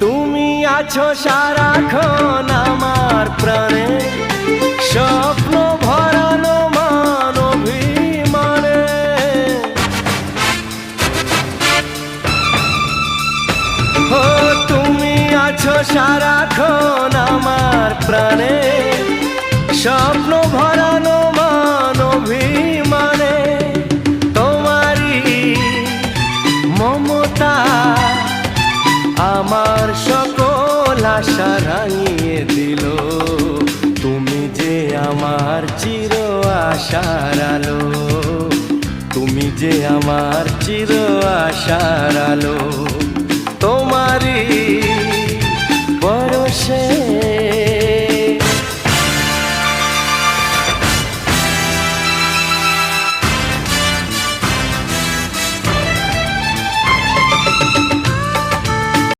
তুমি আছো সারাক্ষণ আমার প্রাণে, স্বপ্ন ভরানো মান অভিমানে। ও তুমি আছো সারাক্ষণ আমার প্রাণে, স্বপ্ন ভরানো মান অভিমানে। তোমারই মমতা আমার সকল আশা রাঙিয়ে দিল। তুমি যে আমার চির আশার আলো, তুমি যে আমার চির আশার আলো।